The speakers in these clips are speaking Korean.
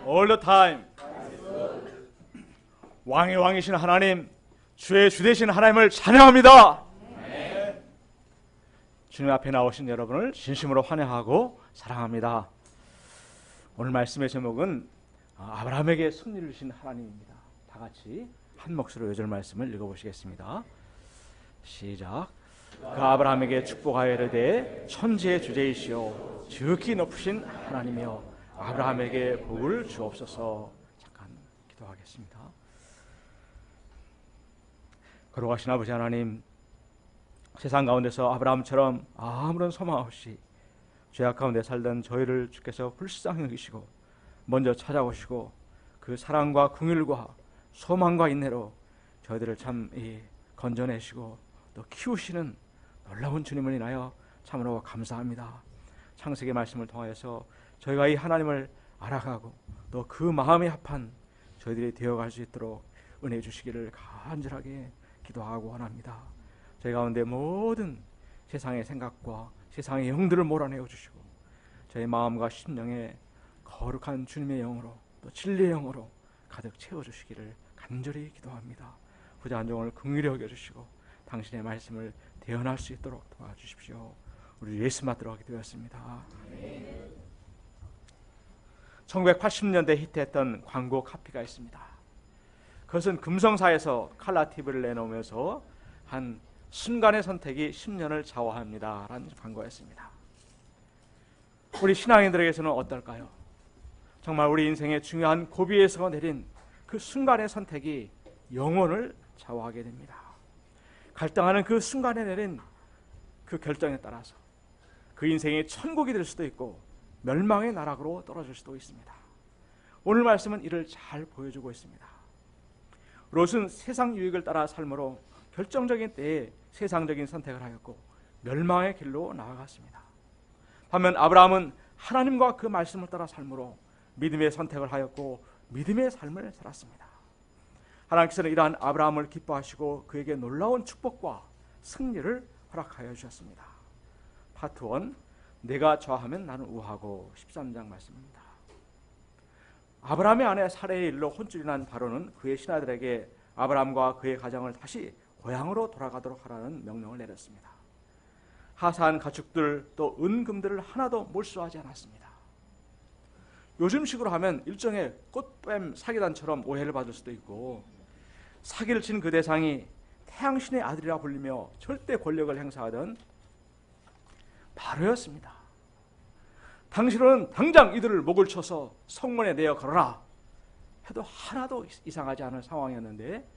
all the time. 왕의 왕이신 하나님, 주의 주 되신 하나님을 찬양합니다. 주님 앞에 나오신 여러분을 진심으로 환영하고 사랑합니다. 오늘 말씀의 제목은 아브라함에게 승리를 주신 하나님입니다. 다 같이 한 목소리로 2절 말씀을 읽어보시겠습니다. 시작. 그 아브라함에게 축복하여 이르되 천지의 주제이시오 지극히 높으신 하나님이여 아브라함에게 복을 주옵소서. 잠깐 기도하겠습니다. 거룩하신 아버지 하나님, 세상 가운데서 아브라함처럼 아무런 소망 없이 죄악 가운데 살던 저희를 주께서 불쌍히 여기시고 먼저 찾아오시고 그 사랑과 긍휼과 소망과 인내로 저희들을 참 건져내시고 또 키우시는 놀라운 주님을 인하여 참으로 감사합니다. 창세기 말씀을 통하여서 저희가 이 하나님을 알아가고 또 그 마음에 합한 저희들이 되어갈 수 있도록 은혜 주시기를 간절하게 기도하고 원합니다. 저희 가운데 모든 세상의 생각과 세상의 영들을 몰아내어 주시고 저희 마음과 심령에 거룩한 주님의 영으로 또 진리의 영으로 가득 채워주시기를 간절히 기도합니다. 부자 한 종을 긍휼히 여겨주시고 당신의 말씀을 대언할 수 있도록 도와주십시오. 우리 예수 받들어 기도했습니다. 1980년대 히트했던 광고 카피가 있습니다. 그것은 금성사에서 칼라 TV를 내놓으면서 한 순간의 선택이 10년을 좌우합니다 라는 광고였습니다. 우리 신앙인들에게서는 어떨까요? 정말 우리 인생의 중요한 고비에서 내린 그 순간의 선택이 영혼을 좌우하게 됩니다. 갈등하는 그 순간에 내린 그 결정에 따라서 그 인생이 천국이 될 수도 있고 멸망의 나락으로 떨어질 수도 있습니다. 오늘 말씀은 이를 잘 보여주고 있습니다. 롯은 세상 유익을 따라 삶으로 결정적인 때에 세상적인 선택을 하였고 멸망의 길로 나아갔습니다. 반면 아브라함은 하나님과 그 말씀을 따라 삶으로 믿음의 선택을 하였고 믿음의 삶을 살았습니다. 하나님께서는 이러한 아브라함을 기뻐하시고 그에게 놀라운 축복과 승리를 허락하여 주셨습니다. 파트 1, 내가 좌하면 나는 우하고 13장 말씀입니다. 아브라함의 아내 사레의 일로 혼쭐이 난 바로는 그의 신하들에게 아브라함과 그의 가정을 다시 고향으로 돌아가도록 하라는 명령을 내렸습니다. 하사한 가축들 또 은금들을 하나도 몰수하지 않았습니다. 요즘식으로 하면 일종의 꽃뱀 사기단처럼 오해를 받을 수도 있고 사기를 친 그 대상이 태양신의 아들이라 불리며 절대 권력을 행사하던 바로였습니다. 당신은 당장 이들을 목을 쳐서 성문에 내어 걸어라 해도 하나도 이상하지 않은 상황이었는데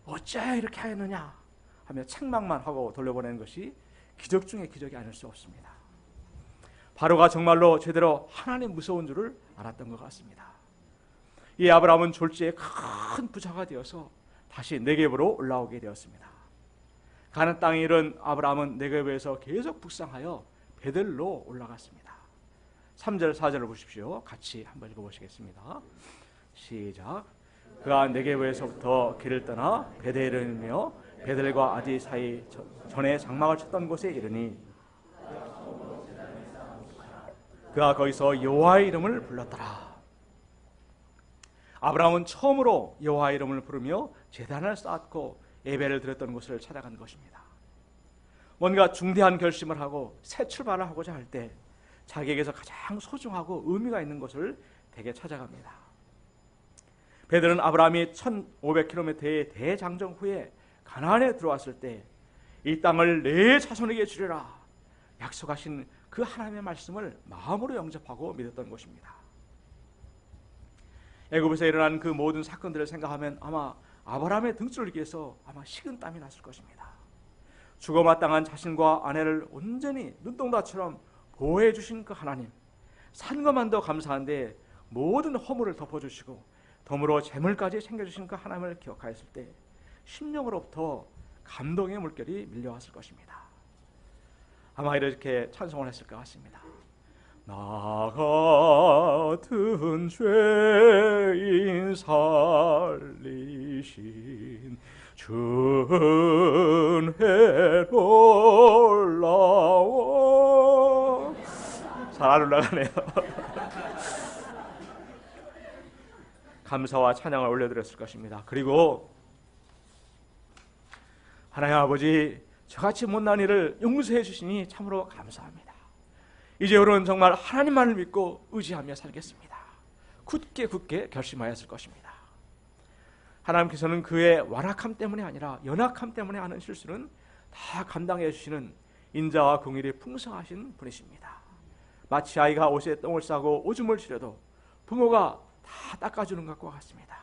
어째 이렇게 하였느냐 하며 책망만 하고 돌려보내는 것이 기적 중에 기적이 아닐 수 없습니다. 바로가 정말로 제대로 하나님 무서운 줄을 알았던 것 같습니다. 이 아브라함은 졸지에 큰 부자가 되어서 다시 네겝으로 올라오게 되었습니다. 가나안 땅에 이른 아브라함은 네겝에서 계속 북상하여 베델로 올라갔습니다. 3절 4절을 보십시오. 같이 한번 읽어보시겠습니다. 시작. 그가 네겝에서부터 길을 떠나 베델에 이르며 베델과 아디 사이 전에 장막을 쳤던 곳에 이르니 그가 거기서 여호와의 이름을 불렀더라. 아브라함은 처음으로 여호와의 이름을 부르며 제단을 쌓았고 예배를 드렸던 곳을 찾아간 것입니다. 뭔가 중대한 결심을 하고 새 출발을 하고자 할 때 자기에게서 가장 소중하고 의미가 있는 곳을 대개 찾아갑니다. 베델은 아브라함이 1500km의 대장정 후에 가나안에 들어왔을 때 이 땅을 내 자손에게 주리라 약속하신 그 하나님의 말씀을 마음으로 영접하고 믿었던 곳입니다. 애굽에서 일어난 그 모든 사건들을 생각하면 아마 아브라함의 등줄을 위해서 아마 식은땀이 났을 것입니다. 죽어마땅한 자신과 아내를 온전히 눈동자처럼 보호해 주신 그 하나님, 산 것만도 감사한데 모든 허물을 덮어주시고 덤으로 재물까지 챙겨주신 그 하나님을 기억하였을 때 심령으로부터 감동의 물결이 밀려왔을 것입니다. 아마 이렇게 찬송을 했을 것 같습니다. 나 같은 죄인 살리신 주은혜 놀라워. 잘 안 올라가네요. 감사와 찬양을 올려드렸을 것입니다. 그리고 하나님 아버지, 저같이 못난 일을 용서해 주시니 참으로 감사합니다. 이제부터는 정말 하나님만을 믿고 의지하며 살겠습니다. 굳게 결심하였을 것입니다. 하나님께서는 그의 완악함 때문에 아니라 연약함 때문에 하는 실수는 다 감당해 주시는 인자와 긍휼이 풍성하신 분이십니다. 마치 아이가 옷에 똥을 싸고 오줌을 지려도 부모가 다 닦아주는 것과 같습니다.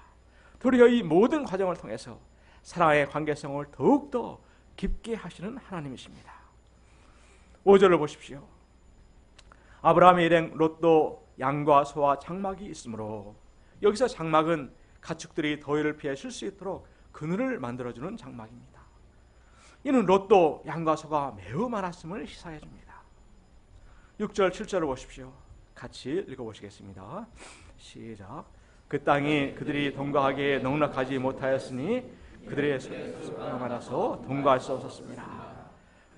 도리어 이 모든 과정을 통해서 사랑의 관계성을 더욱더 깊게 하시는 하나님이십니다. 5절을 보십시오. 아브라함의 일행 롯도 양과 소와 장막이 있으므로, 여기서 장막은 가축들이 더위를 피해 쉴 수 있도록 그늘을 만들어주는 장막입니다. 이는 롯도 양과 소가 매우 많았음을 시사해 줍니다. 6절 7절을 보십시오. 같이 읽어보시겠습니다. 시작. 그 땅이 그들이 동거하기에 넉넉하지 못하였으니 그들의 소가 많아서 동거할 수 없었습니다.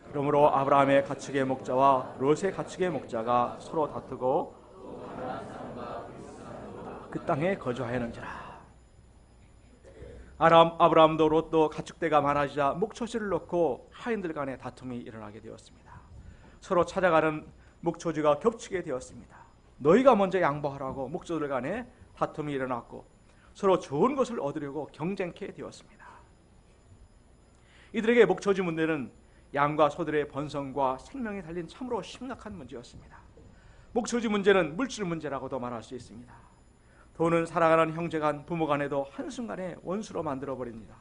그러므로 아브라함의 가축의 목자와 롯의 가축의 목자가 서로 다투고 그 땅에 거주하였는지라. 아브라함도 롯도 가축대가 많아지자 목초지를 놓고 하인들 간에 다툼이 일어나게 되었습니다. 서로 찾아가는 목초지가 겹치게 되었습니다. 너희가 먼저 양보하라고 목조들 간에 다툼이 일어났고 서로 좋은 것을 얻으려고 경쟁케 되었습니다. 이들에게 목초지 문제는 양과 소들의 번성과 생명이 달린 참으로 심각한 문제였습니다. 목초지 문제는 물질 문제라고도 말할 수 있습니다. 돈은 살아가는 형제 간, 부모 간에도 한순간에 원수로 만들어버립니다.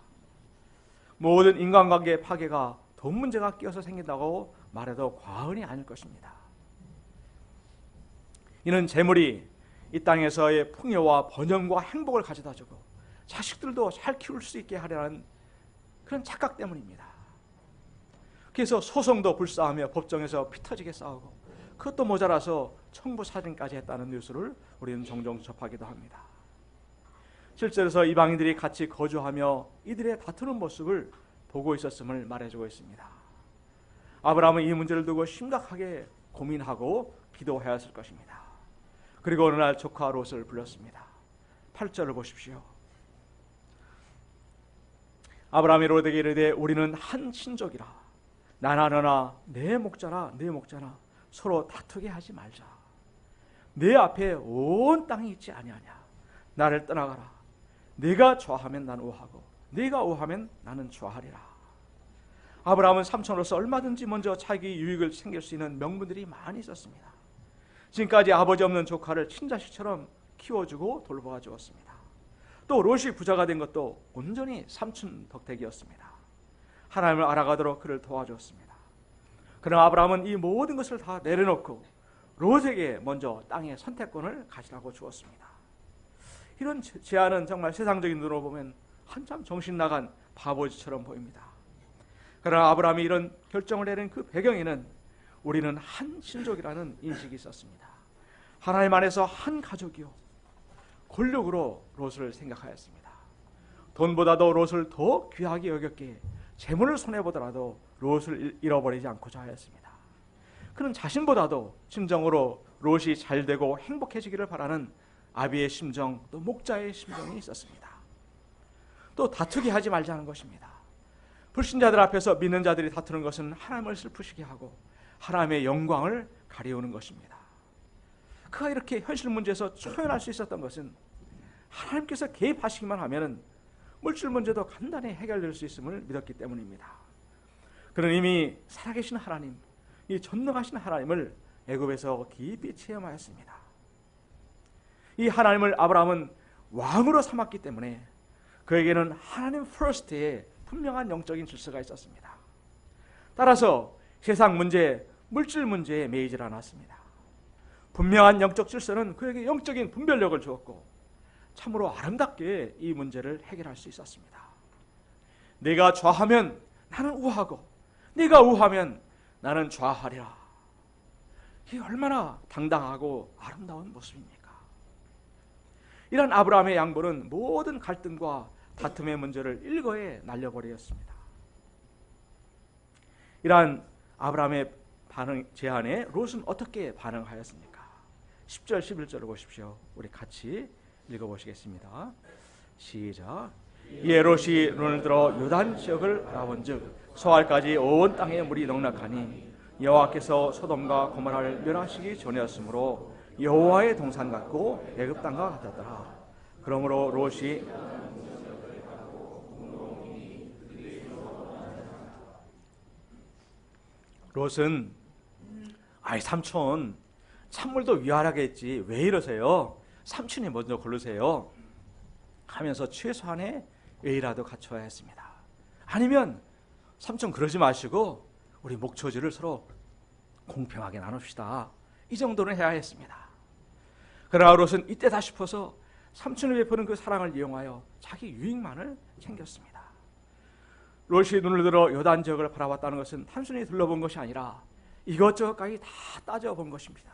모든 인간관계의 파괴가 돈 문제가 끼어서 생긴다고 말해도 과언이 아닐 것입니다. 이는 재물이 이 땅에서의 풍요와 번영과 행복을 가져다주고 자식들도 잘 키울 수 있게 하려는 그런 착각 때문입니다. 그래서 소송도 불사하며 법정에서 피 터지게 싸우고, 그것도 모자라서 청부살인까지 했다는 뉴스를 우리는 종종 접하기도 합니다. 실제로서 이방인들이 같이 거주하며 이들의 다투는 모습을 보고 있었음을 말해주고 있습니다. 아브라함은 이 문제를 두고 심각하게 고민하고 기도하였을 것입니다. 그리고 어느 날 조카 롯을 불렀습니다. 8절을 보십시오. 아브라함이 롯에게 이르되 우리는 한 친족이라. 나나 너나 내 목자나 내 목자나 서로 다투게 하지 말자. 내 앞에 온 땅이 있지 아니하냐. 나를 떠나가라. 네가 좋아하면 난 우하고 네가 우하면 나는 좋아하리라. 아브라함은 삼촌으로서 얼마든지 먼저 자기 유익을 챙길 수 있는 명분들이 많이 있었습니다. 지금까지 아버지 없는 조카를 친자식처럼 키워주고 돌보아 주었습니다. 또 롯이 부자가 된 것도 온전히 삼촌 덕택이었습니다. 하나님을 알아가도록 그를 도와주었습니다. 그러나 아브라함은 이 모든 것을 다 내려놓고 롯에게 먼저 땅의 선택권을 가지라고 주었습니다. 이런 제안은 정말 세상적인 눈으로 보면 한참 정신 나간 바보짓처럼 보입니다. 그러나 아브라함이 이런 결정을 내린 그 배경에는 우리는 한 친족이라는 인식이 있었습니다. 하나님 안에서 한 가족이요, 권력으로 롯을 생각하였습니다. 돈보다도 롯을 더 귀하게 여겼기에 재물을 손해보더라도 롯을 잃어버리지 않고자 하였습니다. 그는 자신보다도 심정으로 롯이 잘되고 행복해지기를 바라는 아비의 심정, 또 목자의 심정이 있었습니다. 또 다투게 하지 말자는 것입니다. 불신자들 앞에서 믿는 자들이 다투는 것은 하나님을 슬프시게 하고 하나님의 영광을 가리우는 것입니다. 그가 이렇게 현실 문제에서 초연할 수 있었던 것은 하나님께서 개입하시기만 하면 물질 문제도 간단히 해결될 수 있음을 믿었기 때문입니다. 그는 이미 살아계신 하나님, 이 전능하신 하나님을 애굽에서 깊이 체험하였습니다. 이 하나님을 아브라함은 왕으로 삼았기 때문에 그에게는 하나님 퍼스트의 분명한 영적인 질서가 있었습니다. 따라서 세상 문제, 물질 문제에 매이질 않았습니다. 분명한 영적 질서는 그에게 영적인 분별력을 주었고 참으로 아름답게 이 문제를 해결할 수 있었습니다. 내가 좌하면 나는 우하고 네가 우하면 나는 좌하리라. 이게 얼마나 당당하고 아름다운 모습입니까? 이런 아브라함의 양보는 모든 갈등과 다툼의 문제를 일거에 날려버렸습니다. 이러한 아브라함의 제안에 롯은 어떻게 반응하였습니까? 10절 11절을 보십시오. 우리 같이 읽어보시겠습니다. 시작. 이에 롯이 눈을 들어 요단 지역을 바라본즉 소알까지 온 땅에 물이 넉넉하니 여호와께서 소돔과 고모라를 멸하시기 전이었으므로 여호와의 동산 같고 애굽 땅과 같았더라. 그러므로 롯이 롯은 아이 삼촌 찬물도 위하라겠지 왜 이러세요? 삼촌이 먼저 고르세요 하면서 최소한의 예의라도 갖춰야 했습니다. 아니면 삼촌 그러지 마시고 우리 목초지를 서로 공평하게 나눕시다. 이 정도는 해야 했습니다. 그러나 롯은 이때다 싶어서 삼촌이 베푸는 그 사랑을 이용하여 자기 유익만을 챙겼습니다. 롯이 눈을 들어 요단 지역을 바라봤다는 것은 단순히 둘러본 것이 아니라 이것저것까지 다 따져본 것입니다.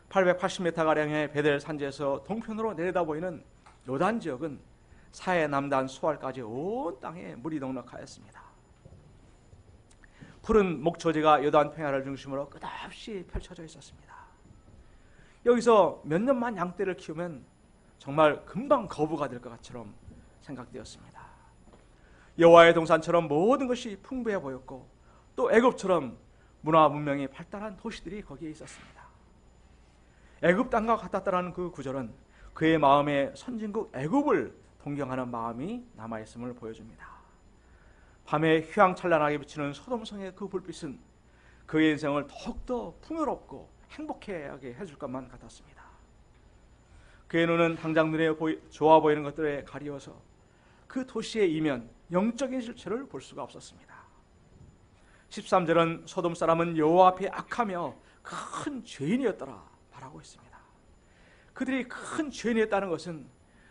880m가량의 베델 산지에서 동편으로 내려다 보이는 요단 지역은 사해 남단 수알까지 온 땅에 물이 넉넉하였습니다. 푸른 목초지가 요단 평야를 중심으로 끝없이 펼쳐져 있었습니다. 여기서 몇 년만 양떼를 키우면 정말 금방 거부가 될 것 같처럼 생각되었습니다. 여호와의 동산처럼 모든 것이 풍부해 보였고 또 애굽처럼 문화 문명이 발달한 도시들이 거기에 있었습니다. 애굽 땅과 같았다라는 그 구절은 그의 마음에 선진국 애굽을 동경하는 마음이 남아있음을 보여줍니다. 밤에 휘황찬란하게 비치는 소돔성의 그 불빛은 그의 인생을 더욱더 풍요롭고 행복하게 해줄 것만 같았습니다. 그의 눈은 당장 눈에 좋아 보이는 것들에 가리워서 그 도시의 이면 영적인 실체를 볼 수가 없었습니다. 13절은 소돔 사람은 여호와 앞에 악하며 큰 죄인이었더라 말하고 있습니다. 그들이 큰 죄인이었다는 것은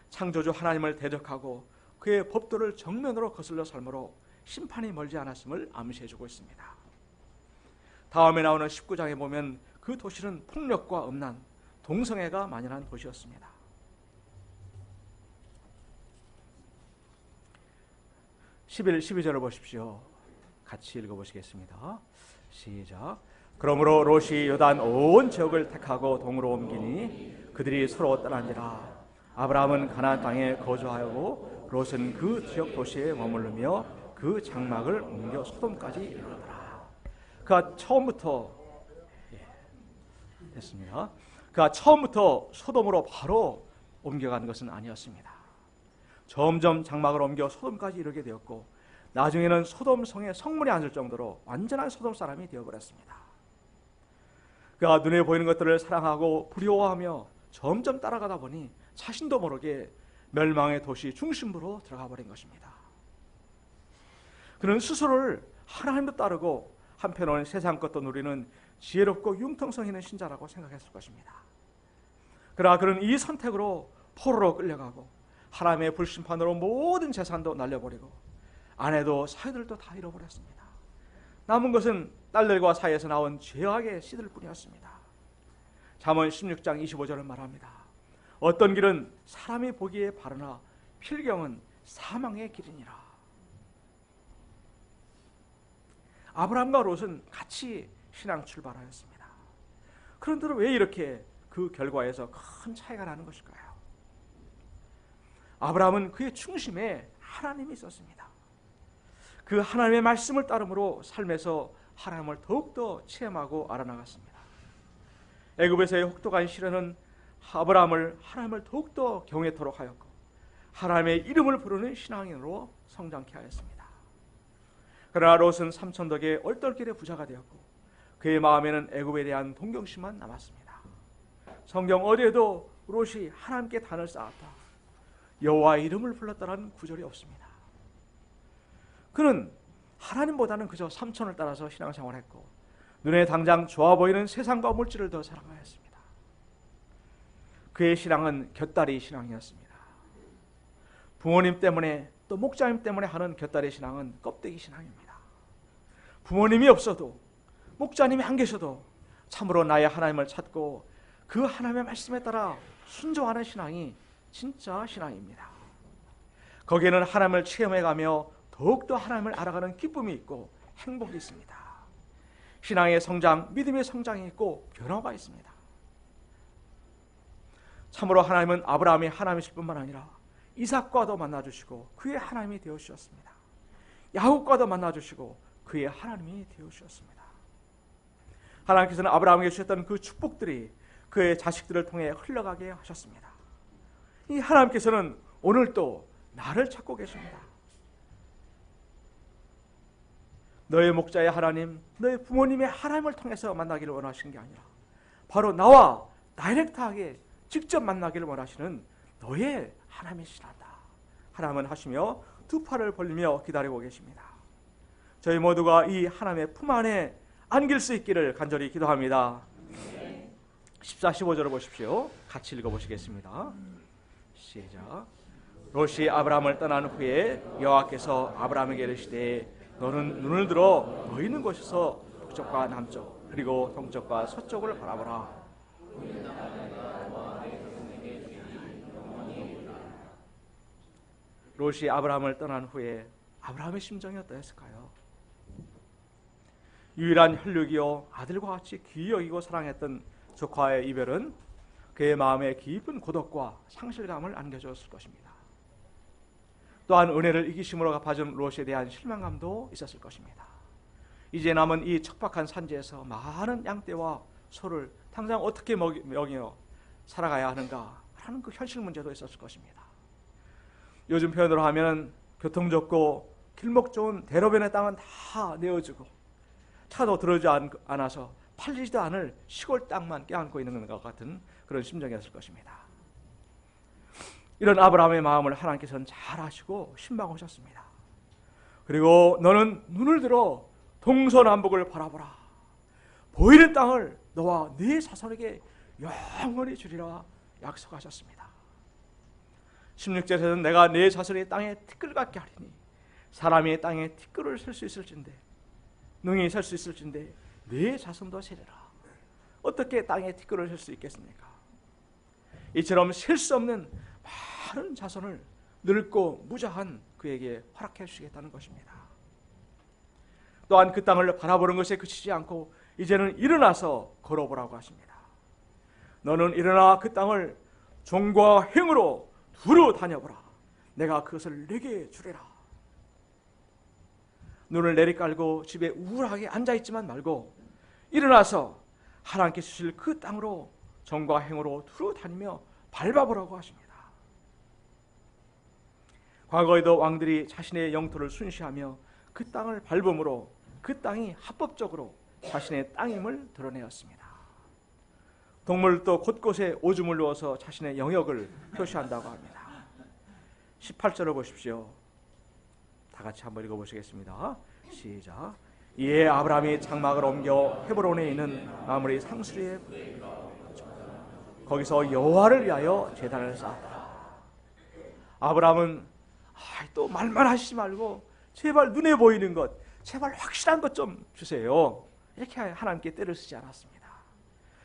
창조주 하나님을 대적하고 그의 법도를 정면으로 거슬러 삶으로 심판이 멀지 않았음을 암시해주고 있습니다. 다음에 나오는 19장에 보면 그 도시는 폭력과 음란, 동성애가 만연한 도시였습니다. 12절을 보십시오. 같이 읽어보시겠습니다. 시작. 그러므로 롯이 요단 온 지역을 택하고 동으로 옮기니 그들이 서로 떠난지라. 아브라함은 가나안 땅에 거주하였고 롯은 그 지역 도시에 머무르며 그 장막을 옮겨 소돔까지 이르더라. 그가 처음부터 됐습니다. 그가 처음부터 소돔으로 바로 옮겨간 것은 아니었습니다. 점점 장막을 옮겨 소돔까지 이르게 되었고 나중에는 소돔 성에 성문에 앉을 정도로 완전한 소돔 사람이 되어버렸습니다. 그가 눈에 보이는 것들을 사랑하고 부러워하며 점점 따라가다 보니 자신도 모르게 멸망의 도시 중심부로 들어가 버린 것입니다. 그는 스스로를 하나님도 따르고 한편으로는 세상 것도 누리는 지혜롭고 융통성 있는 신자라고 생각했을 것입니다. 그러나 그는 이 선택으로 포로로 끌려가고 하나님의 불심판으로 모든 재산도 날려버리고 아내도 사위들도 다 잃어버렸습니다. 남은 것은 딸들과 사이에서 나온 죄악의 씨들 뿐이었습니다. 잠언 16장 25절을 말합니다. 어떤 길은 사람이 보기에 바르나 필경은 사망의 길이니라. 아브라함과 롯은 같이 신앙 출발하였습니다. 그런데 왜 이렇게 그 결과에서 큰 차이가 나는 것일까요? 아브라함은 그의 중심에 하나님이 있었습니다. 그 하나님의 말씀을 따름으로 삶에서 하나님을 더욱더 체험하고 알아나갔습니다. 애굽에서의 혹독한 시련은 하나님을 더욱더 경외토록 하였고 하나님의 이름을 부르는 신앙인으로 성장케 하였습니다. 그러나 롯은 삼촌 덕에 얼떨결에 부자가 되었고 그의 마음에는 애굽에 대한 동경심만 남았습니다. 성경 어디에도 롯이 하나님께 단을 쌓았다, 여호와의 이름을 불렀다는 구절이 없습니다. 그는 하나님보다는 그저 삼촌을 따라서 신앙생활했고 눈에 당장 좋아 보이는 세상과 물질을 더 사랑하였습니다. 그의 신앙은 곁다리 신앙이었습니다. 부모님 때문에 또 목자님 때문에 하는 곁다리 신앙은 껍데기 신앙입니다. 부모님이 없어도 목자님이 안 계셔도 참으로 나의 하나님을 찾고 그 하나님의 말씀에 따라 순종하는 신앙이 진짜 신앙입니다. 거기에는 하나님을 체험해가며 더욱더 하나님을 알아가는 기쁨이 있고 행복이 있습니다. 신앙의 성장, 믿음의 성장이 있고 변화가 있습니다. 참으로 하나님은 아브라함이 하나님이실 뿐만 아니라 이삭과도 만나주시고 그의 하나님이 되어주셨습니다. 야곱과도 만나주시고 그의 하나님이 되어주셨습니다. 하나님께서는 아브라함에게 주셨던 그 축복들이 그의 자식들을 통해 흘러가게 하셨습니다. 이 하나님께서는 오늘 또 나를 찾고 계십니다. 너의 목자의 하나님, 너의 부모님의 하나님을 통해서 만나기를 원하시는 게 아니라 바로 나와 다이렉트하게 직접 만나기를 원하시는 너의 하나님이시란다. 하나님은 하시며 두 팔을 벌리며 기다리고 계십니다. 저희 모두가 이 하나님의 품 안에 안길 수 있기를 간절히 기도합니다. 14, 15절을 보십시오. 같이 읽어보시겠습니다. 시작. 롯이 아브라함을 떠난 후에 여호와께서 아브라함에게 이르시되 너는 눈을 들어 너 있는 곳에서 북쪽과 남쪽 그리고 동쪽과 서쪽을 바라보라. 롯이 아브라함을 떠난 후에 아브라함의 심정이 어떠했을까요? 유일한 혈육이요 아들과 같이 귀히 여기고 사랑했던 조카의 이별은 그의 마음에 깊은 고독과 상실감을 안겨주었을 것입니다. 또한 은혜를 이기심으로 갚아준 롯에 대한 실망감도 있었을 것입니다. 이제 남은 이 척박한 산지에서 많은 양떼와 소를 당장 어떻게 먹여 살아가야 하는가 하는 그 현실 문제도 있었을 것입니다. 요즘 표현으로 하면 교통 좋고 길목 좋은 대로변의 땅은 다 내어주고 차도 들어오지 않아서 팔리지도 않을 시골 땅만 껴안고 있는 것 같은 그런 심정이었을 것입니다. 이런 아브라함의 마음을 하나님께서는 잘 아시고 신방하셨습니다. 그리고 너는 눈을 들어 동서남북을 바라보라. 보이는 땅을 너와 네 자손에게 영원히 주리라 약속하셨습니다. 16절에서는 내가 네 자손의 땅에 티끌 같게 하리니 사람이 땅에 티끌을 셀 수 있을진데 능히 셀 수 있을진데 네 자손도 세리라. 어떻게 땅에 티끌을 셀 수 있겠습니까? 이처럼 셀 수 없는 많은 자손을 늙고 무자한 그에게 허락해 주시겠다는 것입니다. 또한 그 땅을 바라보는 것에 그치지 않고 이제는 일어나서 걸어보라고 하십니다. 너는 일어나 그 땅을 종과 행으로 두루 다녀보라. 내가 그것을 내게 주리라. 눈을 내리깔고 집에 우울하게 앉아있지만 말고 일어나서 하나님께 주실 그 땅으로 정과 행으로 두루 다니며 밟아보라고 하십니다. 과거에도 왕들이 자신의 영토를 순시하며 그 땅을 밟음으로 그 땅이 합법적으로 자신의 땅임을 드러내었습니다. 동물도 곳곳에 오줌을 누워서 자신의 영역을 표시한다고 합니다. 18절을 보십시오. 다 같이 한번 읽어보시겠습니다. 시작. 이에 아브라함이 장막을 옮겨 헤브론에 있는 마므리 상수리에 거기서 여호와를 위하여 제단을 쌓았다. 아브라함은 또 말만 하시지 말고 제발 눈에 보이는 것, 제발 확실한 것 좀 주세요. 이렇게 하나님께 때를 쓰지 않았습니다.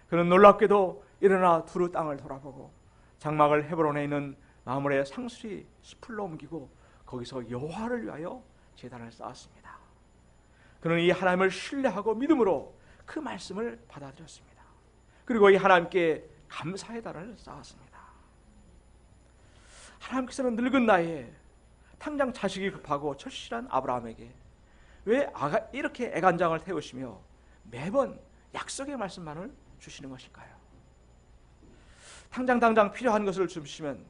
그는 놀랍게도 일어나 두루 땅을 돌아보고 장막을 헤브론에 있는 마므리의 상수리 숲으로 옮기고 거기서 여호와를 위하여 제단을 쌓았습니다. 그는 이 하나님을 신뢰하고 믿음으로 그 말씀을 받아들였습니다. 그리고 이 하나님께 감사의 단을 쌓았습니다. 하나님께서는 늙은 나이에 당장 자식이 급하고 절실한 아브라함에게 왜 이렇게 애간장을 태우시며 매번 약속의 말씀만을 주시는 것일까요? 당장 필요한 것을 주시면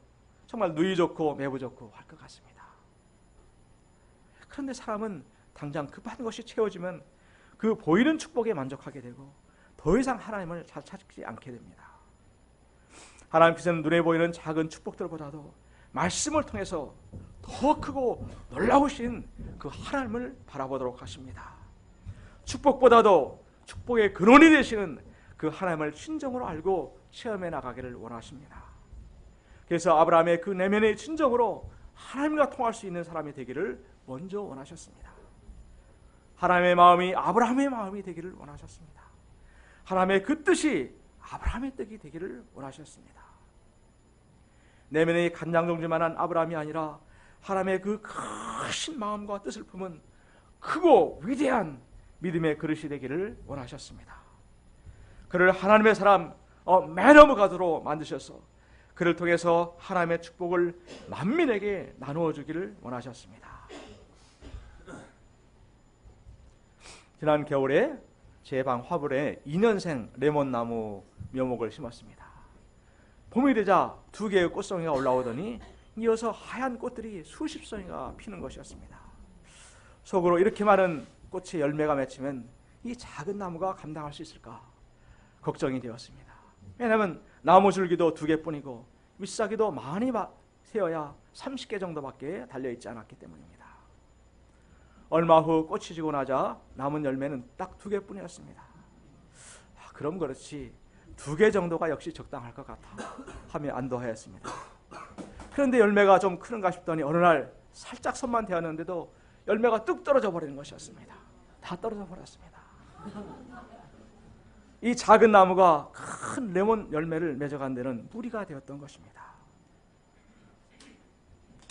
정말 누이 좋고 매부 좋고 할 것 같습니다. 그런데 사람은 당장 급한 것이 채워지면 그 보이는 축복에 만족하게 되고 더 이상 하나님을 잘 찾지 않게 됩니다. 하나님께서는 눈에 보이는 작은 축복들보다도 말씀을 통해서 더 크고 놀라우신 그 하나님을 바라보도록 하십니다. 축복보다도 축복의 근원이 되시는 그 하나님을 진정으로 알고 체험해 나가기를 원하십니다. 그래서 아브라함의 그 내면의 진정으로 하나님과 통할 수 있는 사람이 되기를 먼저 원하셨습니다. 하나님의 마음이 아브라함의 마음이 되기를 원하셨습니다. 하나님의 그 뜻이 아브라함의 뜻이 되기를 원하셨습니다. 내면의 간장종지만한 아브라함이 아니라 하나님의 그 크신 마음과 뜻을 품은 크고 위대한 믿음의 그릇이 되기를 원하셨습니다. 그를 하나님의 사람 맨 오브 가드로 만드셔서 그를 통해서 하나님의 축복을 만민에게 나누어 주기를 원하셨습니다. 지난 겨울에 제 방 화분에 2년생 레몬나무 묘목을 심었습니다. 봄이 되자 2개의 꽃송이가 올라오더니 이어서 하얀 꽃들이 수십 송이가 피는 것이었습니다. 속으로 이렇게 많은 꽃의 열매가 맺히면 이 작은 나무가 감당할 수 있을까 걱정이 되었습니다. 왜냐하면 나무 줄기도 2개뿐이고 잎사귀도 많이 세어야 30개 정도밖에 달려있지 않았기 때문입니다. 얼마 후 꽃이 지고 나자 남은 열매는 딱 2개뿐이었습니다. 그럼 그렇지 2개 정도가 역시 적당할 것 같아 하며 안도하였습니다. 그런데 열매가 좀 크는가 싶더니 어느 날 살짝 손만 대었는데도 열매가 뚝 떨어져 버리는 것이었습니다. 다 떨어져 버렸습니다. 이 작은 나무가 큰 레몬 열매를 맺어간 데는 무리가 되었던 것입니다.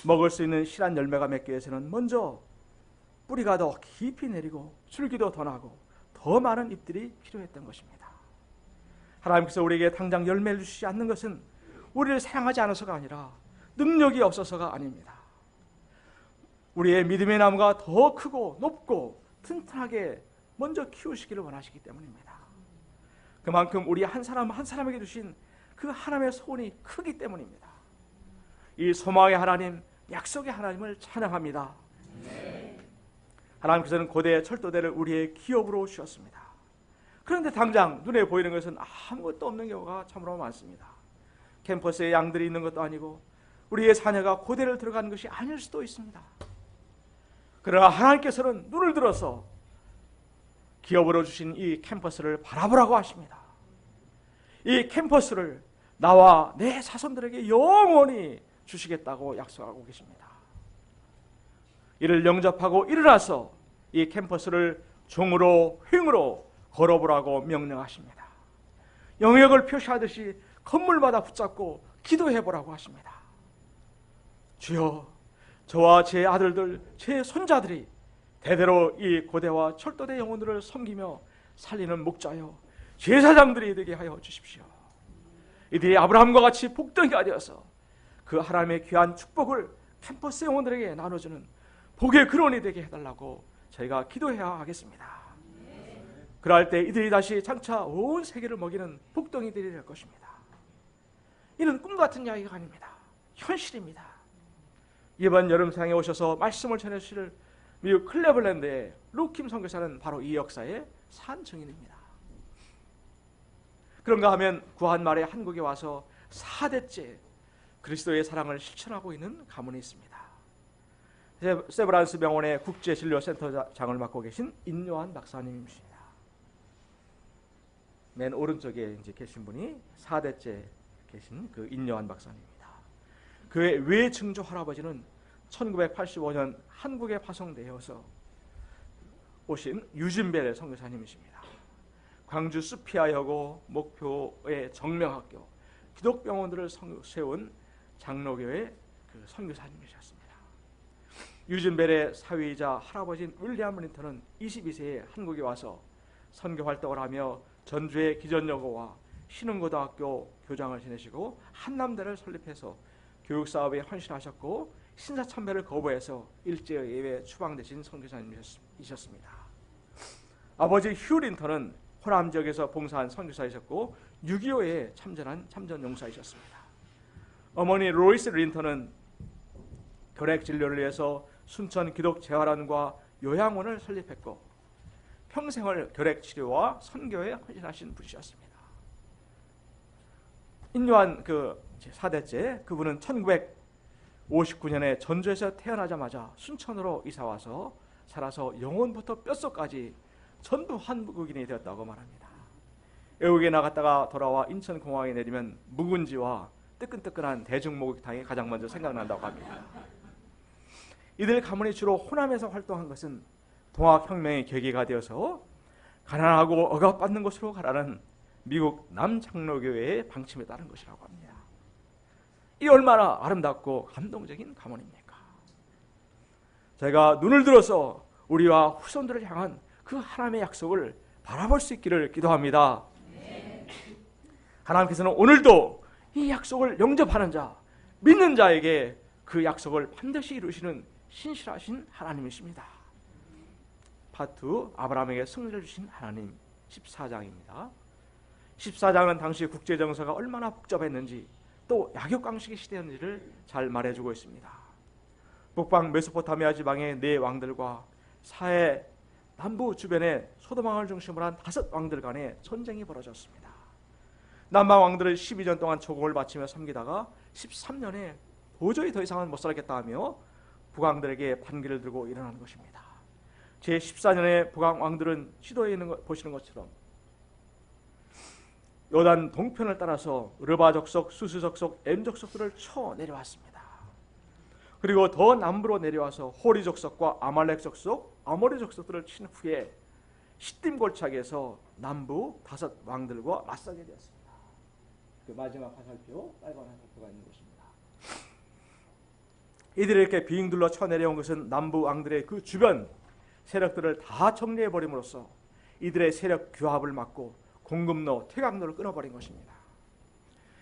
먹을 수 있는 실한 열매가 맺기 위해서는 먼저 뿌리가 더 깊이 내리고 줄기도 더 나고 더 많은 잎들이 필요했던 것입니다. 하나님께서 우리에게 당장 열매를 주시지 않는 것은 우리를 사랑하지 않아서가 아니라 능력이 없어서가 아닙니다. 우리의 믿음의 나무가 더 크고 높고 튼튼하게 먼저 키우시기를 원하시기 때문입니다. 그만큼 우리 한 사람 한 사람에게 주신 그 하나님의 소원이 크기 때문입니다. 이 소망의 하나님, 약속의 하나님을 찬양합니다. 하나님께서는 고대 철도대를 우리의 기업으로 주셨습니다. 그런데 당장 눈에 보이는 것은 아무것도 없는 경우가 참으로 많습니다. 캠퍼스에 양들이 있는 것도 아니고 우리의 자녀가 고대를 들어간 것이 아닐 수도 있습니다. 그러나 하나님께서는 눈을 들어서 기업으로 주신 이 캠퍼스를 바라보라고 하십니다. 이 캠퍼스를 나와 내 자손들에게 영원히 주시겠다고 약속하고 계십니다. 이를 영접하고 일어나서 이 캠퍼스를 종으로 횡으로 걸어보라고 명령하십니다. 영역을 표시하듯이 건물마다 붙잡고 기도해보라고 하십니다. 주여, 저와 제 아들들, 제 손자들이 대대로 이 고대와 철도대 영혼들을 섬기며 살리는 목자여 제사장들이 되게 하여 주십시오. 이들이 아브라함과 같이 복덩이가 되어서 그 하나님의 귀한 축복을 캠퍼스 영혼들에게 나눠주는 복의 근원이 되게 해달라고 저희가 기도해야 하겠습니다. 그럴 때 이들이 다시 장차 온 세계를 먹이는 복덩이들이 될 것입니다. 이는 꿈같은 이야기가 아닙니다. 현실입니다. 이번 여름상에 오셔서 말씀을 전해주실 미국 클레블랜드의 루킴 선교사는 바로 이 역사의 산 증인입니다. 그런가 하면 구한 말에 한국에 와서 4대째 그리스도의 사랑을 실천하고 있는 가문이 있습니다. 세브란스 병원의 국제진료센터장을 맡고 계신 인요한 박사님이십니다. 맨 오른쪽에 이제 계신 분이 4대째 계신 그 인요한 박사님입니다. 그의 외증조 할아버지는 1985년 한국에 파송되어서 오신 유진벨 선교사님이십니다. 광주 수피아여고, 목표의 정명학교, 기독병원들을 세운 장로교의 그 선교사님이셨습니다. 유진벨의 사위이자 할아버지인 윌리엄 린턴은 22세에 한국에 와서 선교 활동을 하며 전주의 기전여고와 신흥고등학교 교장을 지내시고 한남대를 설립해서 교육사업에 헌신하셨고 신사참배를 거부해서 일제의 예외 추방되신 선교사님이셨습니다. 아버지 휴 린턴은 호남 지역에서 봉사한 선교사이셨고 6.25에 참전한 참전용사이셨습니다. 어머니 로이스 린턴은 결핵 진료를 위해서 순천 기독재활원과 요양원을 설립했고 평생을 결핵 치료와 선교에 헌신하신 분이셨습니다. 인요한 그 4대째 그분은 1959년에 전주에서 태어나자마자 순천으로 이사와서 살아서 영혼부터 뼛속까지 전부 한국인이 되었다고 말합니다. 외국에 나갔다가 돌아와 인천공항에 내리면 묵은지와 뜨끈뜨끈한 대중목욕탕이 가장 먼저 생각난다고 합니다. 이들 가문이 주로 호남에서 활동한 것은 동학혁명의 계기가 되어서 가난하고 억압받는 곳으로 가라는 미국 남장로교회의 방침에 따른 것이라고 합니다. 이 얼마나 아름답고 감동적인 가문입니까? 저희가 눈을 들어서 우리와 후손들을 향한 그 하나님의 약속을 바라볼 수 있기를 기도합니다. 하나님께서는 오늘도 이 약속을 영접하는 자, 믿는 자에게 그 약속을 반드시 이루시는 신실하신 하나님이십니다. 파트 2, 아브라함에게 승리를 주신 하나님. 14장입니다. 14장은 당시 국제정세가 얼마나 복잡했는지 또 약육강식의 시대였는지를 잘 말해주고 있습니다. 북방 메소포타미아 지방의 4왕들과 사해 남부 주변의 소돔왕을 중심으로 한 5왕들 간의 전쟁이 벌어졌습니다. 남방 왕들은 12년 동안 조공을 바치며 섬기다가 13년에 도저히 더 이상은 못 살겠다 하며 북왕들에게 반기를 들고 일어나는 것입니다. 제14년에 북왕 왕들은 시도에 있는 것 보시는 것처럼 요단 동편을 따라서 르바 족속, 수스 족속, 엠 족속들을 쳐 내려왔습니다. 그리고 더 남부로 내려와서 호리 족속과 아말렉 족속, 아모리 족속들을 친 후에 시딤 골짜기에서 남부 5 왕들과 맞서게 되었습니다. 그 마지막 화살표, 빨간 화살표가 있는 것입니다. 이들이 이렇게 빙 둘러 쳐 내려온 것은 남부 왕들의 그 주변 세력들을 다 정리해 버림으로써 이들의 세력 규합을 막고 공급로, 퇴각로를 끊어버린 것입니다.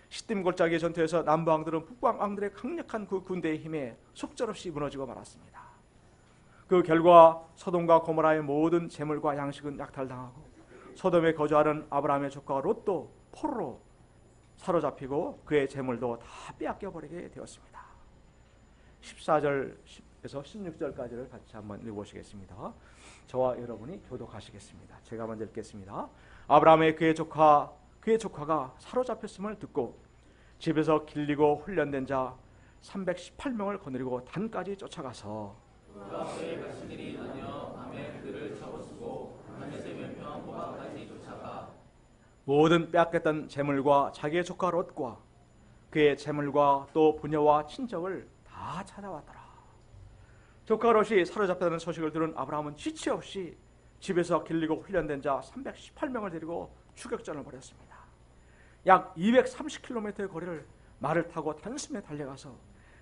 시딤 골짜기 전투에서 남부 왕들은 북방 왕들의 강력한 그 군대의 힘에 속절없이 무너지고 말았습니다. 그 결과 소돔과 고모라의 모든 재물과 양식은 약탈당하고 소돔에 거주하는 아브라함의 조카 롯도 포로로 사로잡히고 그의 재물도 다 빼앗겨 버리게 되었습니다. 14절에서 16절까지를 같이 한번 읽어보시겠습니다. 저와 여러분이 교독하시겠습니다. 제가 먼저 읽겠습니다. 아브라함의 그의 조카가 사로잡혔음을 듣고 집에서 길리고 훈련된 자 318명을 거느리고 단까지 쫓아가서 모든 빼앗겼던 재물과 자기의 조카 롯과 그의 재물과 또 부녀와 친척을 다 찾아왔더라. 조카 롯이 사로잡혔다는 소식을 들은 아브라함은 지체 없이 집에서 길리고 훈련된 자 318명을 데리고 추격전을 벌였습니다. 약 230km의 거리를 말을 타고 단숨에 달려가서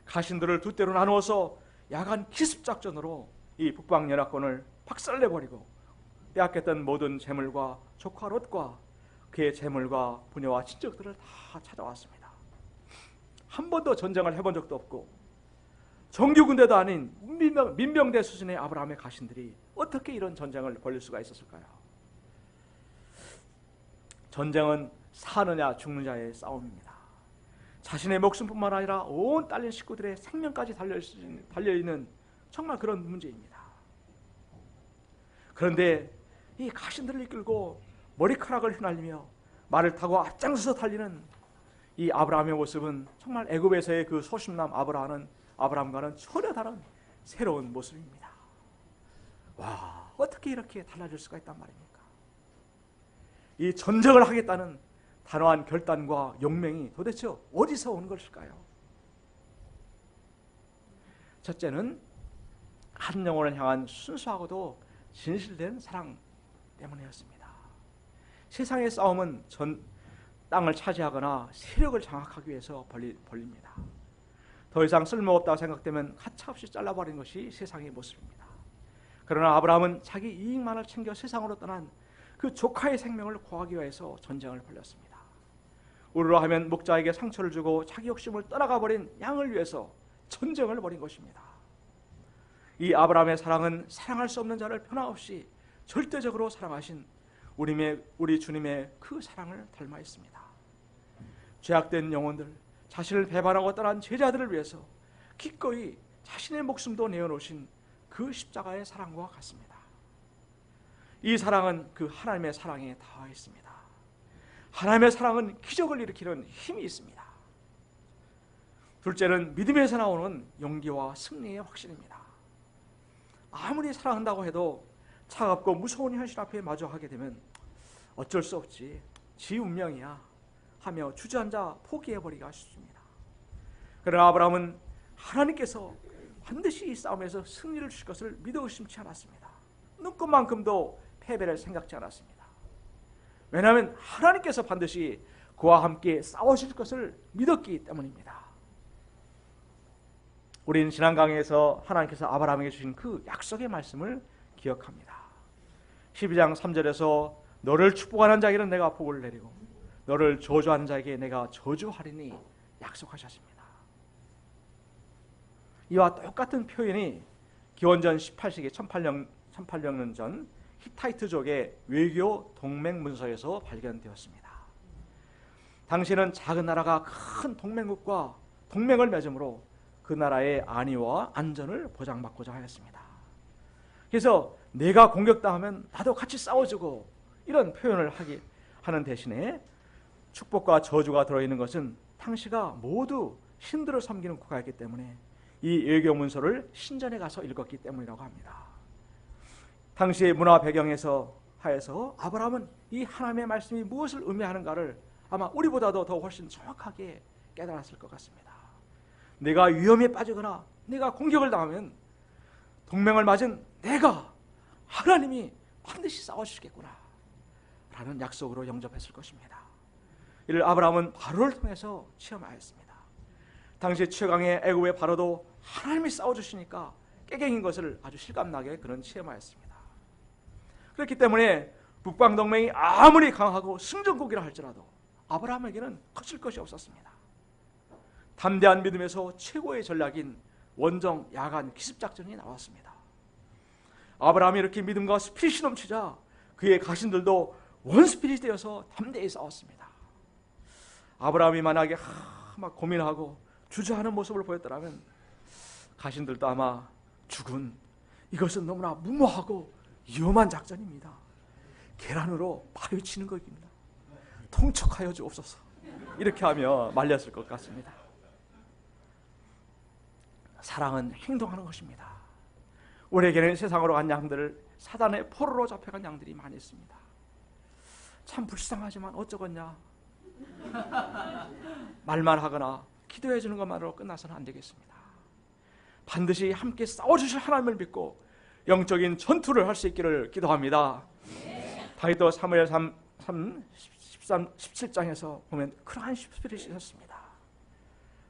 가신들을 두 대로 나누어서 야간 기습작전으로 이 북방 연합군을 박살내버리고 빼앗겼던 모든 재물과 조카 롯과 그의 재물과 부녀와 친척들을 다 찾아왔습니다. 한 번도 전쟁을 해본 적도 없고 정규군대도 아닌 민병대 수준의 아브라함의 가신들이 어떻게 이런 전쟁을 벌일 수가 있었을까요? 전쟁은 사느냐 죽느냐의 싸움입니다. 자신의 목숨뿐만 아니라 온 딸린 식구들의 생명까지 달려있는 정말 그런 문제입니다. 그런데 이 가신들을 이끌고 머리카락을 휘날리며 말을 타고 앞장서서 달리는 이 아브라함의 모습은 정말 애굽에서의 그 소심남 아브라함과는 전혀 다른 새로운 모습입니다. 와, 어떻게 이렇게 달라질 수가 있단 말입니까? 이 전쟁을 하겠다는 단호한 결단과 용맹이 도대체 어디서 온 것일까요? 첫째는 한 영혼을 향한 순수하고도 진실된 사랑 때문이었습니다. 세상의 싸움은 땅을 차지하거나 세력을 장악하기 위해서 벌립니다. 더 이상 쓸모없다고 생각되면 가차없이 잘라버리는 것이 세상의 모습입니다. 그러나 아브라함은 자기 이익만을 챙겨 세상으로 떠난 그 조카의 생명을 구하기 위해서 전쟁을 벌였습니다. 우리로 하면 목자에게 상처를 주고 자기 욕심을 떠나가 버린 양을 위해서 전쟁을 벌인 것입니다. 이 아브라함의 사랑은 사랑할 수 없는 자를 변함없이 절대적으로 사랑하신 우리 주님의 그 사랑을 닮아 있습니다. 죄악된 영혼들, 자신을 배반하고 떠난 제자들을 위해서 기꺼이 자신의 목숨도 내어놓으신 그 십자가의 사랑과 같습니다. 이 사랑은 그 하나님의 사랑에 닿아 있습니다. 하나님의 사랑은 기적을 일으키는 힘이 있습니다. 둘째는 믿음에서 나오는 용기와 승리의 확신입니다. 아무리 사랑한다고 해도 차갑고 무서운 현실 앞에 마주하게 되면 어쩔 수 없지, 지 운명이야 하며 주저앉아 포기해버리기가 쉽습니다. 그러나 아브라함은 하나님께서 반드시 이 싸움에서 승리를 주실 것을 믿어 의심치 않았습니다. 눈꽃만큼도 패배를 생각지 않았습니다. 왜냐하면 하나님께서 반드시 그와 함께 싸우실 것을 믿었기 때문입니다. 우리는 지난 강의에서 하나님께서 아브라함에게 주신 그 약속의 말씀을 기억합니다. 12장 3절에서 너를 축복하는 자에게는 내가 복을 내리고 너를 저주하는 자에게 내가 저주하리니 약속하셨습니다. 이와 똑같은 표현이 기원전 18세기 1800년 전 히타이트족의 외교 동맹 문서에서 발견되었습니다. 당시에는 작은 나라가 큰 동맹국과 동맹을 맺음으로 그 나라의 안위와 안전을 보장받고자 하였습니다. 그래서 내가 공격당하면 나도 같이 싸워주고 이런 표현을 하는 대신에 축복과 저주가 들어있는 것은 당시가 모두 신들을 섬기는 국가였기 때문에 이 외교 문서를 신전에 가서 읽었기 때문이라고 합니다. 당시의 문화 배경에서 하여서 아브라함은 이 하나님의 말씀이 무엇을 의미하는가를 아마 우리보다도 더 훨씬 정확하게 깨달았을 것 같습니다. 내가 위험에 빠지거나 내가 공격을 당하면 동맹을 맺은 내가 하나님이 반드시 싸워주시겠구나 라는 약속으로 영접했을 것입니다. 이를 아브라함은 바로를 통해서 체험하였습니다. 당시 최강의 애굽의 바로도 하나님이 싸워주시니까 깨갱인 것을 아주 실감나게 그는 체험하였습니다. 그렇기 때문에 북방동맹이 아무리 강하고 승전국이라 할지라도 아브라함에게는 거칠 것이 없었습니다. 담대한 믿음에서 최고의 전략인 원정 야간 기습작전이 나왔습니다. 아브라함이 이렇게 믿음과 스피릿이 넘치자 그의 가신들도 원스피릿이 되어서 담대히 싸웠습니다. 아브라함이 만약에 막 고민하고 주저하는 모습을 보였더라면 가신들도 아마 죽은 이것은 너무나 무모하고 위험한 작전입니다. 계란으로 파헤치는 것입니다. 통촉하여 주옵소서 이렇게 하며 말렸을 것 같습니다. 사랑은 행동하는 것입니다. 우리에게는 세상으로 간 양들을 사단의 포로로 잡혀간 양들이 많이 있습니다. 참 불쌍하지만 어쩌겠냐 말만 하거나 기도해 주는 것만으로 끝나서는 안 되겠습니다. 반드시 함께 싸워주실 하나님을 믿고 영적인 전투를 할 수 있기를 기도합니다. 다윗도 사무엘 17장에서 보면 그러한 스피릿이 있었습니다.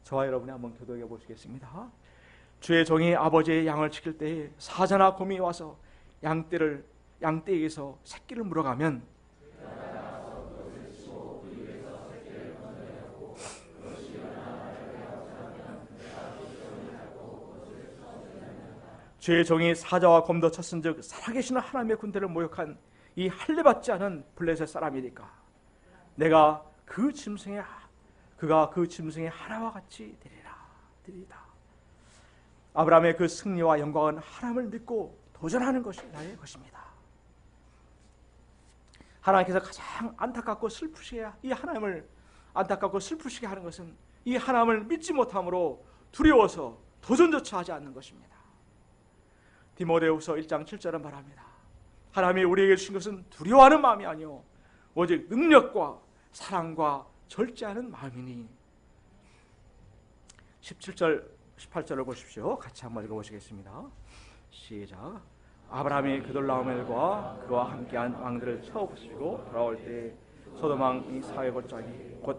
저와 여러분이 한번 교도해 보시겠습니다. 주의 종이 아버지의 양을 지킬 때에 사자나 곰이 와서 양떼에게서 새끼를 물어가면 주의 종이 사자와 곰도 쳤은즉 살아계시는 하나님의 군대를 모욕한 이 할례받지 않은 블레셋 사람이니까 내가 그가 그 짐승의 하나와 같이 되리라. 아브라함의 그 승리와 영광은 하나님을 믿고 도전하는 것이 나의 것입니다. 하나님께서 가장 안타깝고 슬프시게 이 하나님을 안타깝고 슬프시게 하는 것은 이 하나님을 믿지 못함으로 두려워서 도전조차 하지 않는 것입니다. 디모데후서 1장 7절은 말합니다. 하나님이 우리에게 주신 것은 두려워하는 마음이 아니요 오직 능력과 사랑과 절제하는 마음이니. 17절 18절을 보십시오. 같이 한번 읽어보시겠습니다. 시작. 아브라함이 그돌라오멜과 그와 함께한 왕들을 쳐부수고 돌아올 때 소돔왕이 사회골짜기 곧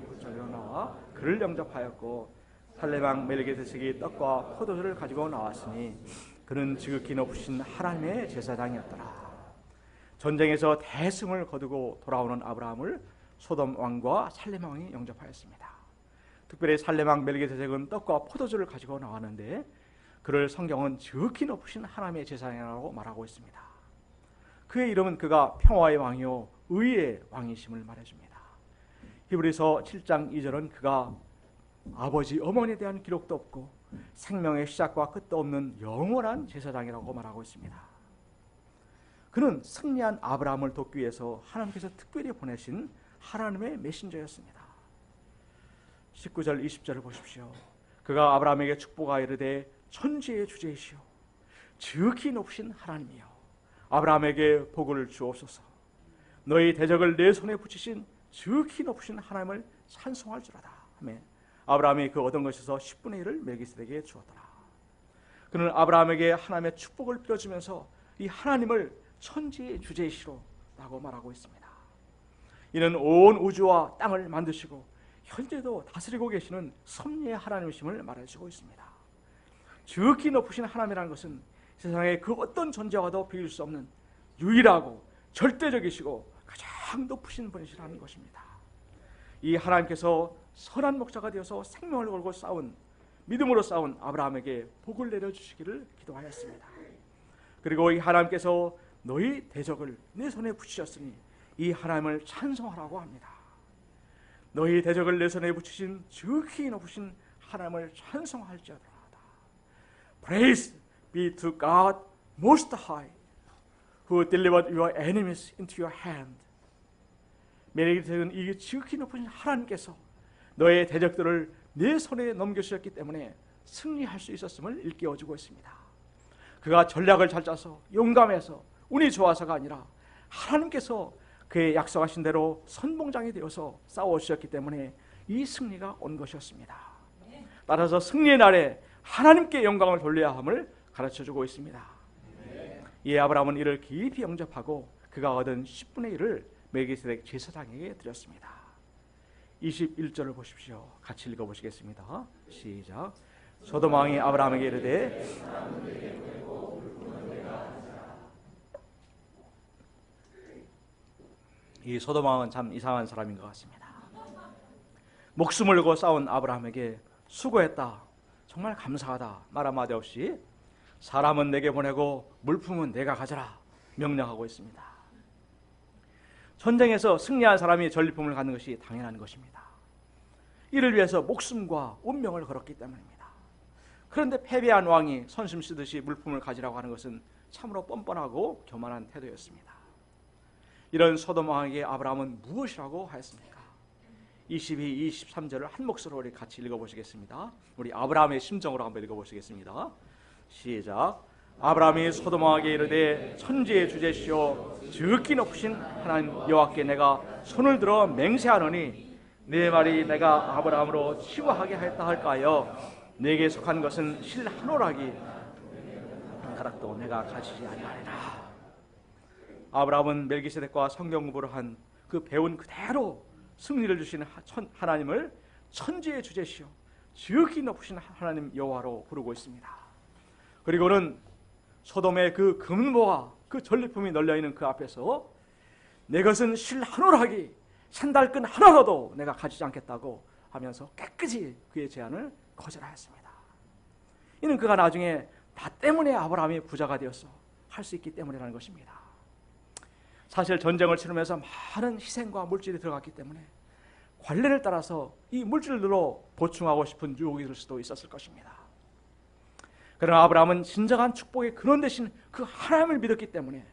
골짜기로 나와 그를 영접하였고 살레망 멜기세덱이 떡과 포도주를 가지고 나왔으니 그는 지극히 높으신 하나님의 제사장이었더라. 전쟁에서 대승을 거두고 돌아오는 아브라함을 소돔 왕과 살레망 왕이 영접하였습니다. 특별히 살레망 멜기세덱은 떡과 포도주를 가지고 나왔는데 그를 성경은 지극히 높으신 하나님의 제사장이라고 말하고 있습니다. 그의 이름은 그가 평화의 왕이요 의의 왕이심을 말해줍니다. 히브리서 7장 2절은 그가 아버지 어머니에 대한 기록도 없고 생명의 시작과 끝도 없는 영원한 제사장이라고 말하고 있습니다. 그는 승리한 아브라함을 돕기 위해서 하나님께서 특별히 보내신 하나님의 메신저였습니다. 19절 20절을 보십시오. 그가 아브라함에게 축복하여 이르되 천지의 주제이시오 지극히 높으신 하나님이여 아브라함에게 복을 주옵소서. 너희 대적을 내 손에 붙이신 지극히 높으신 하나님을 찬송할 줄하다 하며 아브라함이 그 얻은 것에서 10분의 1을 멜기세덱에게 주었더라. 그는 아브라함에게 하나님의 축복을 빌어주면서 이 하나님을 천지의 주제이시로라고 말하고 있습니다. 이는 온 우주와 땅을 만드시고 현재도 다스리고 계시는 섭리의 하나님이심을 말해주고 있습니다. 지극히 높으신 하나님이라는 것은 세상의 그 어떤 존재와도 비길 수 없는 유일하고 절대적이시고 가장 높으신 분이시라는 것입니다. 이 하나님께서 선한 목자가 되어서 생명을 걸고 믿음으로 싸운 아브라함에게 복을 내려주시기를 기도하였습니다. 그리고 이 하나님께서 너희 대적을 내 손에 붙이셨으니 이 하나님을 찬송하라고 합니다. 너희 대적을 내 손에 붙이신 지극히 높으신 하나님을 찬송할지어다. Praise be to God most high, who delivered your enemies into your hand. 메리트는 이 지극히 높으신 하나님께서 너의 대적들을 내 손에 넘겨주셨기 때문에 승리할 수 있었음을 일깨워주고 있습니다. 그가 전략을 잘 짜서 용감해서 운이 좋아서가 아니라 하나님께서 그의 약속하신 대로 선봉장이 되어서 싸워주셨기 때문에 이 승리가 온 것이었습니다. 따라서 승리의 날에 하나님께 영광을 돌려야 함을 가르쳐주고 있습니다. 이에 아브라함은 이를 깊이 영접하고 그가 얻은 10분의 1을 멜기세덱 제사장에게 드렸습니다. 21절을 보십시오. 같이 읽어보시겠습니다. 시작. 소돔 왕이 아브라함에게 이르되 이 소돔 왕은 참 이상한 사람인 것 같습니다. 목숨을 걸고 싸운 아브라함에게 수고했다, 정말 감사하다 말 한마디 없이 사람은 내게 보내고 물품은 내가 가져라 명령하고 있습니다. 전쟁에서 승리한 사람이 전리품을 갖는 것이 당연한 것입니다. 이를 위해서 목숨과 운명을 걸었기 때문입니다. 그런데 패배한 왕이 선심 쓰듯이 물품을 가지라고 하는 것은 참으로 뻔뻔하고 교만한 태도였습니다. 이런 소돔 왕에게 아브라함은 무엇이라고 하였습니까? 22, 23절을 한 목소리로 우리 같이 읽어보시겠습니다. 우리 아브라함의 심정으로 한번 읽어보시겠습니다. 시작. 아브라함이 소돔 왕에게 이르되 천지의 주제시오 지극히 높으신 하나님 여호와께 내가 손을 들어 맹세하노니 내 말이 내가 아브라함으로 치부하게 하였다 할까요? 내게 속한 것은 실 한 오락이 한 가락도 내가 가지지 아니하리라. 아브라함은 멜기세덱과 성경 공부를 한 그 배운 그대로 승리를 주시는 하나님을 천지의 주제시오 지극히 높으신 하나님 여호와로 부르고 있습니다. 그리고는 소돔의 그 금보와 그 전리품이 널려있는 그 앞에서 내 것은 실 한 오락이 산달끈 하나라도 내가 가지지 않겠다고 하면서 깨끗이 그의 제안을 거절하였습니다. 이는 그가 나중에 나 때문에 아브라함이 부자가 되어서 할 수 있기 때문이라는 것입니다. 사실 전쟁을 치르면서 많은 희생과 물질이 들어갔기 때문에 관례를 따라서 이 물질로 보충하고 싶은 유혹이 될 수도 있었을 것입니다. 그러나 아브라함은 진정한 축복의 근원 되신 그 하나님을 믿었기 때문에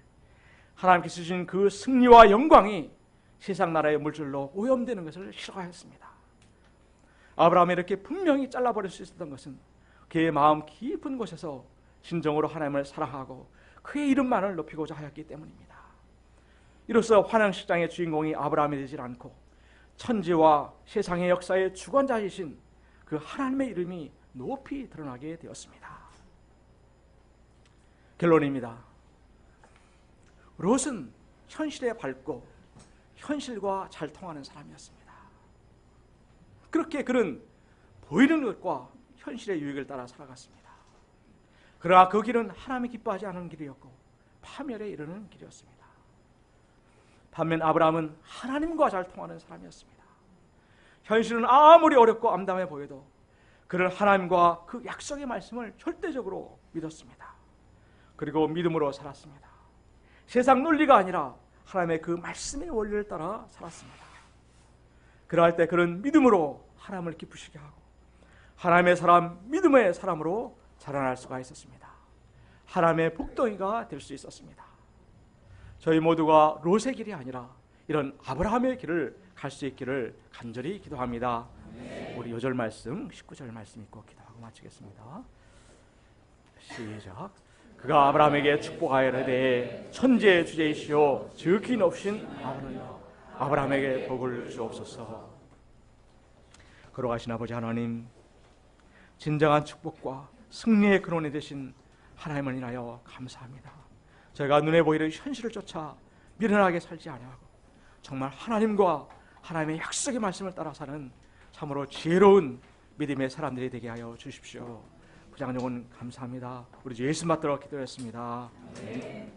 하나님께서 주신 그 승리와 영광이 세상 나라의 물질로 오염되는 것을 싫어하였습니다. 아브라함이 이렇게 분명히 잘라버릴 수 있었던 것은 그의 마음 깊은 곳에서 진정으로 하나님을 사랑하고 그의 이름만을 높이고자 하였기 때문입니다. 이로써 환영식장의 주인공이 아브라함이 되질 않고 천지와 세상의 역사의 주관자이신 그 하나님의 이름이 높이 드러나게 되었습니다. 결론입니다. 롯은 현실에 밝고 현실과 잘 통하는 사람이었습니다. 그렇게 그는 보이는 것과 현실의 유익을 따라 살아갔습니다. 그러나 그 길은 하나님이 기뻐하지 않은 길이었고 파멸에 이르는 길이었습니다. 반면 아브라함은 하나님과 잘 통하는 사람이었습니다. 현실은 아무리 어렵고 암담해 보여도 그는 하나님과 그 약속의 말씀을 절대적으로 믿었습니다. 그리고 믿음으로 살았습니다. 세상 논리가 아니라 하나님의 그 말씀의 원리를 따라 살았습니다. 그러할 때 그는 믿음으로 하나님을 기쁘시게 하고 하나님의 사람, 믿음의 사람으로 자라날 수가 있었습니다. 하나님의 복덩이가 될 수 있었습니다. 저희 모두가 롯의 길이 아니라 이런 아브라함의 길을 갈 수 있기를 간절히 기도합니다. 우리 요절 말씀 19절 말씀 읽고 기도하고 마치겠습니다. 시작. 그가 아브라함에게 축복하여되 천지의 주제이시오 지극히 높으신 아브라함에게 복을 주옵소서. 걸어가신 아버지 하나님, 진정한 축복과 승리의 근원이 되신 하나님을 인하여 감사합니다. 저희가 눈에 보이는 현실을 쫓아 미련하게 살지 아니하고 정말 하나님과 하나님의 약속의 말씀을 따라 사는 참으로 지혜로운 믿음의 사람들이 되게 하여 주십시오. 부장님은 감사합니다. 우리 주 예수 받들어 기도했습니다. 네.